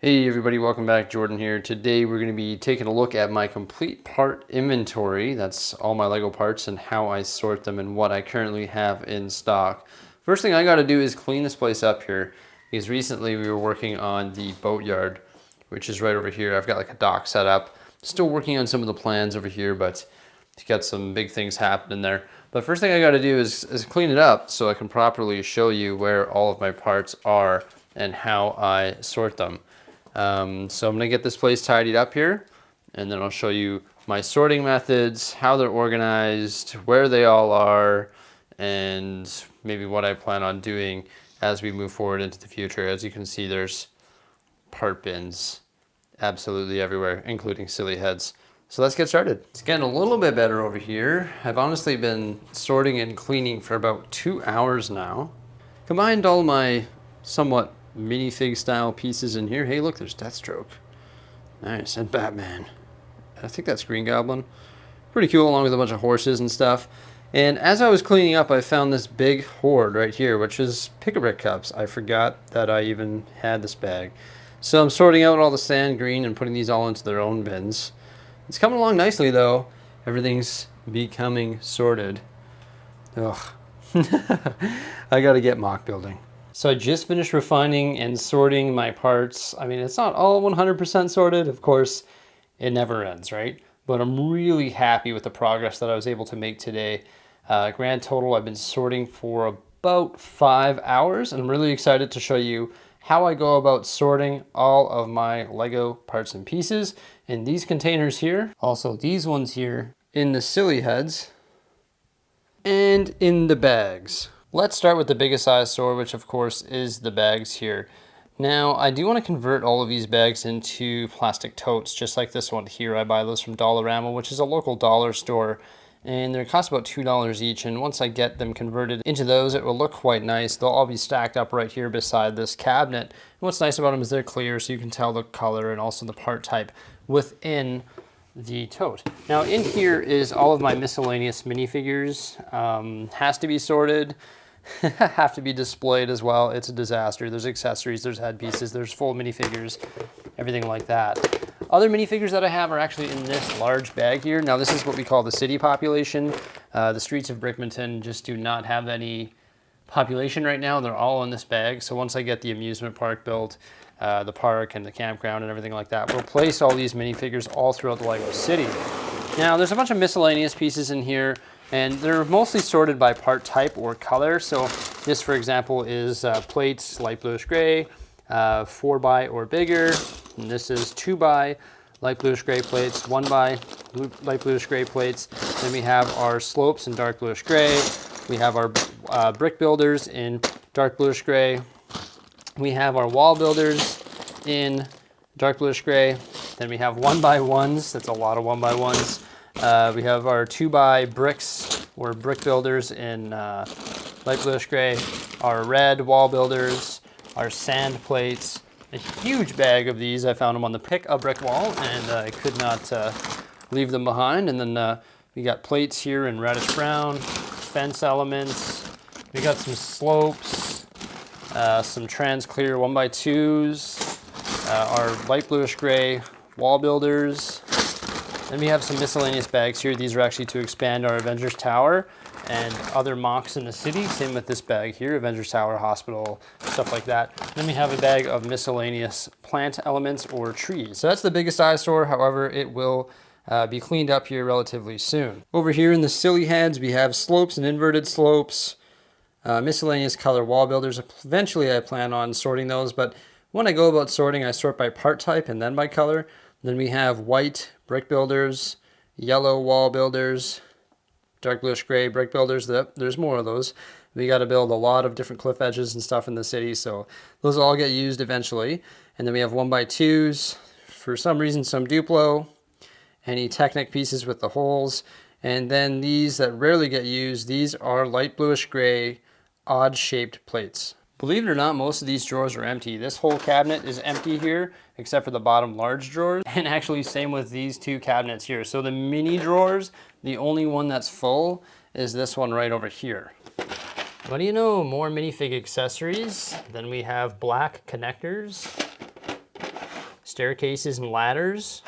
Hey everybody, welcome back. Jordan here. Today we're going to be taking a look at my complete part inventory. That's all my Lego parts and how I sort them and what I currently have in stock. First thing I got to do is clean this place up here because recently we were working on the boatyard, which is right over here. I've got like a dock set up. Still working on some of the plans over here, but got some big things happening there. But first thing I got to do is clean it up so I can properly show you where all of my parts are and how I sort them. So I'm gonna get this place tidied up here, and then I'll show you my sorting methods, how they're organized, where they all are, and maybe what I plan on doing as we move forward into the future. As you can see, there's part bins absolutely everywhere, including silly heads. So let's get started. It's getting a little bit better over here. I've honestly been sorting and cleaning for about 2 hours now. Combined all my somewhat minifig style pieces in here. Hey, look, there's Deathstroke. Nice, and Batman. I think that's Green Goblin. Pretty cool, along with a bunch of horses and stuff. And as I was cleaning up, I found this big hoard right here, which is Pick-a-Brick cups. I forgot that I even had this bag. So I'm sorting out all the sand green and putting these all into their own bins. It's coming along nicely, though. Everything's becoming sorted. Ugh. I gotta get mock building. So I just finished refining and sorting my parts. I mean, it's not all 100% sorted. Of course, it never ends, right? But I'm really happy with the progress that I was able to make today. Grand total, I've been sorting for about 5 hours, and I'm really excited to show you how I go about sorting all of my Lego parts and pieces in these containers here. Also, these ones here in the silly heads and in the bags. Let's start with the biggest size sort, which of course is the bags here. Now, I do want to convert all of these bags into plastic totes, just like this one here. I buy those from Dollarama, which is a local dollar store, and they cost about $2 each. And once I get them converted into those, it will look quite nice. They'll all be stacked up right here beside this cabinet. And what's nice about them is they're clear, so you can tell the color and also the part type within the tote. Now, in here is all of my miscellaneous minifigures. Has to be sorted. Have to be displayed as well. It's a disaster. There's accessories, there's headpieces, there's full minifigures, everything like that. Other minifigures that I have are actually in this large bag here. Now this is what we call the city population. The streets of Brickmanton just do not have any population right now. They're all in this bag. So once I get the amusement park built, the park and the campground and everything like that, we'll place all these minifigures all throughout the Lego city. Now there's a bunch of miscellaneous pieces in here, and they're mostly sorted by part type or color. So this, for example, is plates, light bluish gray, 4x or bigger. And this is 2x light bluish gray plates, 1x light bluish gray plates. Then we have our slopes in dark bluish gray. We have our brick builders in dark bluish gray. We have our wall builders in dark bluish gray. Then we have 1x1s. That's a lot of 1x1s. We have our 2x bricks or brick builders in light bluish gray, our red wall builders, our sand plates, a huge bag of these. I found them on the Pick-a-Brick wall, and I could not leave them behind. And then we got plates here in reddish brown, fence elements. We got some slopes, some trans clear 1x2s, our light bluish gray wall builders. Then we have some miscellaneous bags here. These are actually to expand our Avengers Tower and other mocks in the city. Same with this bag here, Avengers Tower, Hospital, stuff like that. Then we have a bag of miscellaneous plant elements or trees. So that's the biggest eyesore. However, it will be cleaned up here relatively soon. Over here in the silly heads, we have slopes and inverted slopes, miscellaneous color wall builders. Eventually, I plan on sorting those, but when I go about sorting, I sort by part type and then by color. Then we have white brick builders, yellow wall builders, dark bluish gray brick builders. There's more of those. We got to build a lot of different cliff edges and stuff in the city, so those all get used eventually. And then we have 1x2s. For some reason, some Duplo, any Technic pieces with the holes. And then these that rarely get used, these are light bluish gray, odd-shaped plates. Believe it or not, most of these drawers are empty. This whole cabinet is empty here, except for the bottom large drawers. And actually same with these two cabinets here. So the mini drawers, the only one that's full is this one right over here. What do you know? More minifig accessories. Then we have black connectors. staircases and ladders,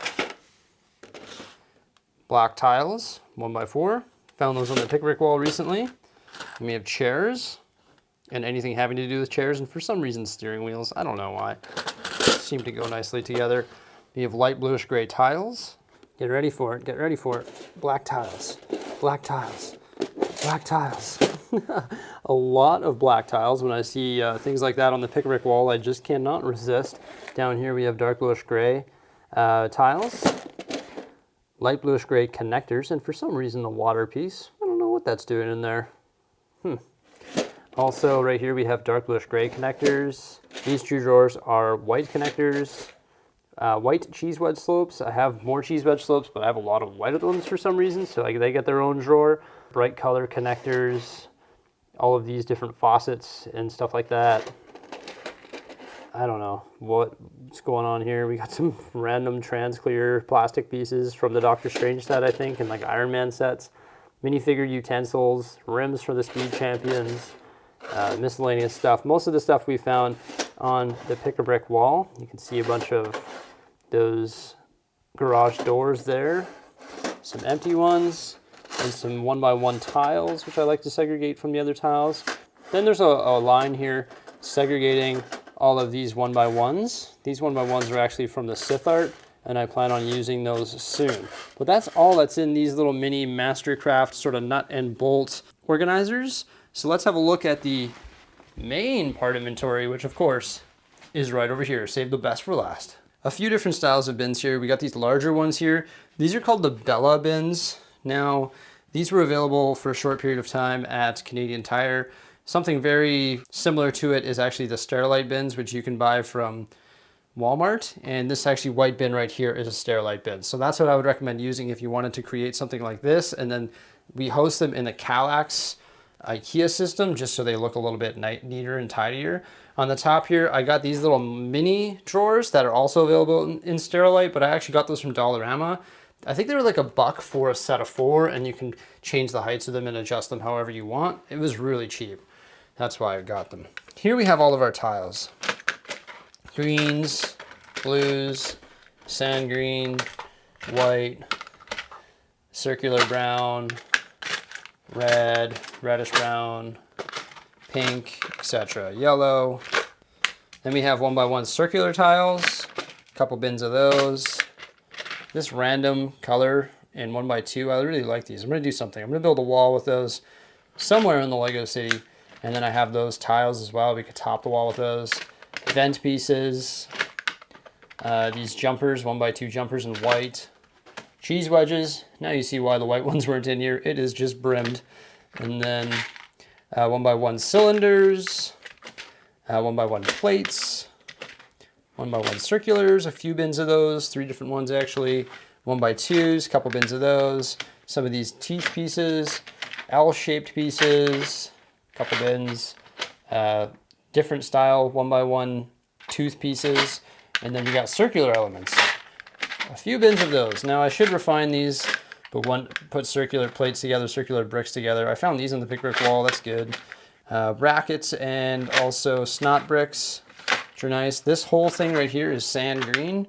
black tiles, 1x4. Found those on the pick brick wall recently. And we have chairs and anything having to do with chairs, and for some reason steering wheels. I don't know why. Seem to go nicely together. We have light bluish gray tiles. Get ready for it, get ready for it. Black tiles, black tiles, black tiles. A lot of black tiles. When I see things like that on the pick brick wall, I just cannot resist. Down here we have dark bluish gray tiles, light bluish gray connectors, and for some reason the water piece. I don't know what that's doing in there. Also right here we have dark bluish gray connectors. These two drawers are white connectors, white cheese wedge slopes. I have more cheese wedge slopes, but I have a lot of white ones for some reason, so they get their own drawer. Bright color connectors, all of these different faucets and stuff like that. I don't know what's going on here. We got some random trans clear plastic pieces from the Doctor Strange set, I think, and like Iron Man sets. Minifigure utensils, rims for the Speed Champions, miscellaneous stuff. Most of the stuff we found on the pick-a-brick wall. You can see a bunch of those garage doors there, some empty ones, and some 1x1 tiles, which I like to segregate from the other tiles. Then there's a line here segregating all of these 1x1s. These 1x1s are actually from the Sith art, and I plan on using those soon. But that's all that's in these little mini Mastercraft sort of nut and bolt organizers. So let's have a look at the main part inventory, which of course is right over here. Save the best for last. A few different styles of bins here. We got these larger ones here. These are called the Bella bins. Now, these were available for a short period of time at Canadian Tire. Something very similar to it is actually the Sterilite bins, which you can buy from Walmart. And this actually white bin right here is a Sterilite bin. So that's what I would recommend using if you wanted to create something like this. And then we host them in the Kallax IKEA system, just so they look a little bit neater and tidier. On the top here, I got these little mini drawers that are also available in Sterilite, but I actually got those from Dollarama. I think they were like $1 for a set of 4, and you can change the heights of them and adjust them however you want. It was really cheap. That's why I got them. Here we have all of our tiles. Greens, blues, sand green, white, circular brown, red, reddish brown, pink, etc. Yellow. Then we have 1x1 circular tiles, a couple bins of those. This random color in 1x2, I really like these. I'm gonna do something. I'm gonna build a wall with those somewhere in the Lego City. And then I have those tiles as well. We could top the wall with those. Vent pieces, these jumpers, 1x2 jumpers in white. Cheese wedges. Now you see why the white ones weren't in here. It is just brimmed. And then 1x1 cylinders, 1x1 plates, 1x1 circulars, a few bins of those, 3 different ones actually. 1x2s, a couple bins of those. Some of these teeth pieces, L-shaped pieces, a couple bins. Different style 1x1 tooth pieces. And then we got circular elements. A few bins of those. Now I should refine these, but put circular plates together, circular bricks together. I found these on the pick brick wall, that's good. Brackets and also snot bricks, which are nice. This whole thing right here is sand green,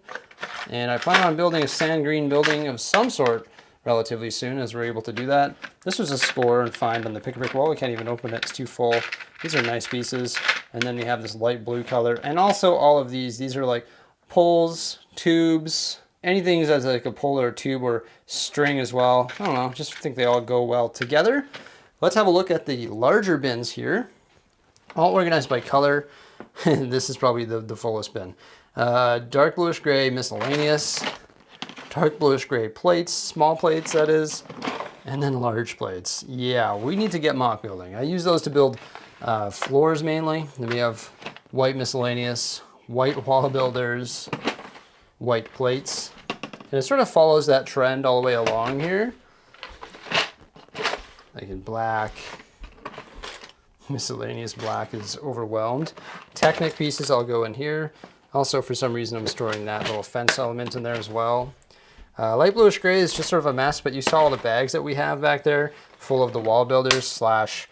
and I plan on building a sand green building of some sort relatively soon as we're able to do that. This was a score and find on the pick brick wall. I can't even open it, it's too full. These are nice pieces. And then we have this light blue color, and also all of these are like poles, tubes, anything that's like a pole or a tube or string as well. I don't know, just think they all go well together. Let's have a look at the larger bins here. All organized by color. This is probably the fullest bin. Dark bluish gray miscellaneous, dark bluish gray plates, small plates that is, and then large plates. Yeah, we need to get mock building. I use those to build floors mainly. Then we have white miscellaneous, white wall builders, white plates. And it sort of follows that trend all the way along here. Like in black, miscellaneous black is overwhelmed. Technic pieces all go in here. Also, for some reason, I'm storing that little fence element in there as well. Light bluish gray is just sort of a mess, but you saw all the bags that we have back there full of the wall builders slash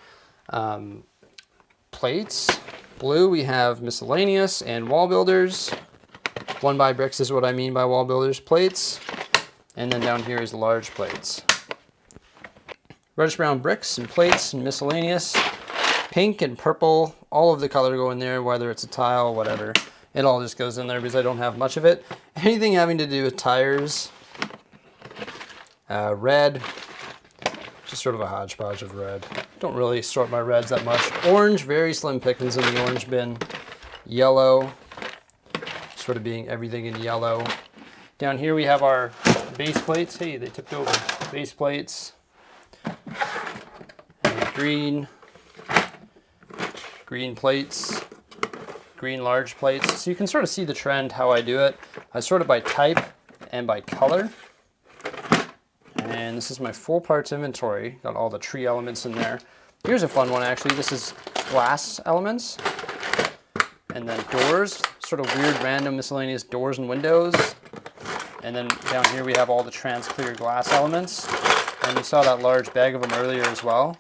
plates. Blue, we have miscellaneous and wall builders. 1 by bricks is what I mean by wall builders plates. And then down here is large plates. Reddish brown bricks and plates and miscellaneous. Pink and purple, all of the color go in there, whether it's a tile, whatever. It all just goes in there because I don't have much of it. Anything having to do with tires, red, just sort of a hodgepodge of red. Don't really sort my reds that much. Orange, very slim pickings in the orange bin. Yellow, sort of being everything in yellow. Down here we have our base plates. Hey, they tipped over. Base plates. And green plates. Green large plates. So you can sort of see the trend how I do it. I sort it by type and by color. And this is my full parts inventory. Got all the tree elements in there. Here's a fun one actually. This is glass elements. And then doors, sort of weird random miscellaneous doors and windows. And then down here we have all the trans clear glass elements. And you saw that large bag of them earlier as well.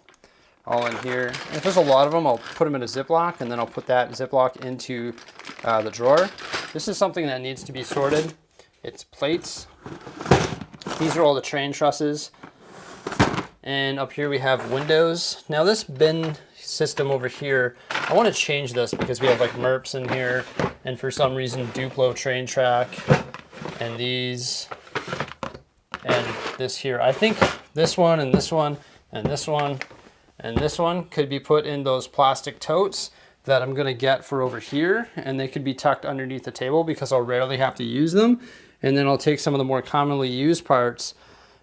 All in here. And if there's a lot of them, I'll put them in a Ziploc, and then I'll put that Ziploc into the drawer. This is something that needs to be sorted. It's plates. These are all the train trusses. And up here we have windows. Now this bin system over here, I want to change this because we have like MERPs in here, and for some reason Duplo train track, and these, and this here. I think this one and this one and this one and this one could be put in those plastic totes that I'm gonna get for over here, and they could be tucked underneath the table because I'll rarely have to use them. And then I'll take some of the more commonly used parts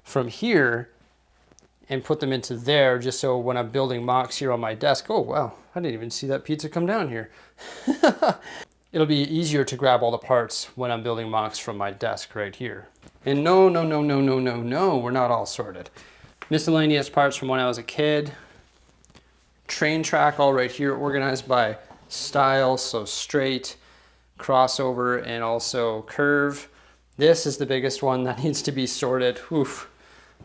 from here and put them into there, just so when I'm building mocks here on my desk, oh wow, I didn't even see that pizza come down here. It'll be easier to grab all the parts when I'm building mocks from my desk right here. And no, we're not all sorted. Miscellaneous parts from when I was a kid. Train track all right here, organized by style, so straight, crossover, and also curve. This is the biggest one that needs to be sorted. Oof.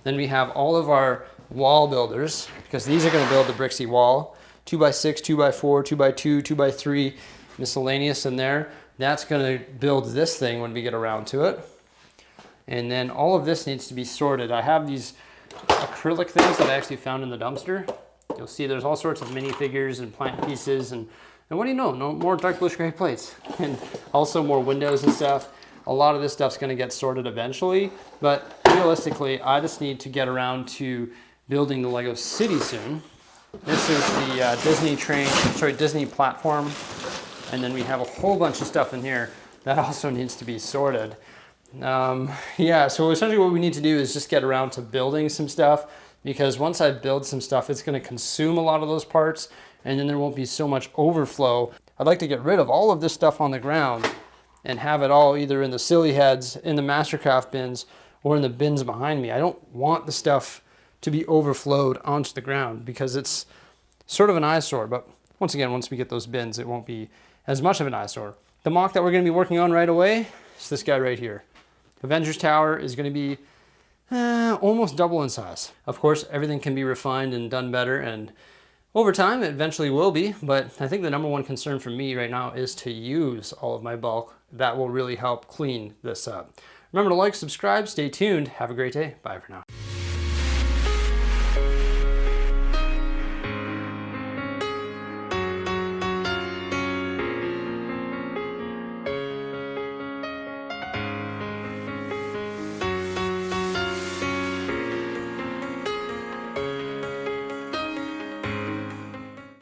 Then we have all of our wall builders, because these are going to build the Bricksie wall. 2x6, 2x4, 2x2, 2x3, miscellaneous in there. That's going to build this thing when we get around to it. And then all of this needs to be sorted. I have these acrylic things that I actually found in the dumpster. You'll see there's all sorts of minifigures and plant pieces, and what do you know? No more dark bluish gray plates, and also more windows and stuff. A lot of this stuff's going to get sorted eventually, but realistically, I just need to get around to building the Lego City soon. This is the Disney platform, and then we have a whole bunch of stuff in here that also needs to be sorted. Yeah, so essentially what we need to do is just get around to building some stuff, because once I build some stuff, it's going to consume a lot of those parts, and then there won't be so much overflow. I'd like to get rid of all of this stuff on the ground and have it all either in the silly heads, in the Mastercraft bins, or in the bins behind me. I don't want the stuff to be overflowed onto the ground because it's sort of an eyesore, but once again, once we get those bins, it won't be as much of an eyesore. The mock that we're going to be working on right away is this guy right here. Avengers Tower is going to be almost double in size. Of course, everything can be refined and done better, and over time it eventually will be, but I think the number one concern for me right now is to use all of my bulk. That will really help clean this up. Remember to like, subscribe, stay tuned. Have a great day. Bye for now.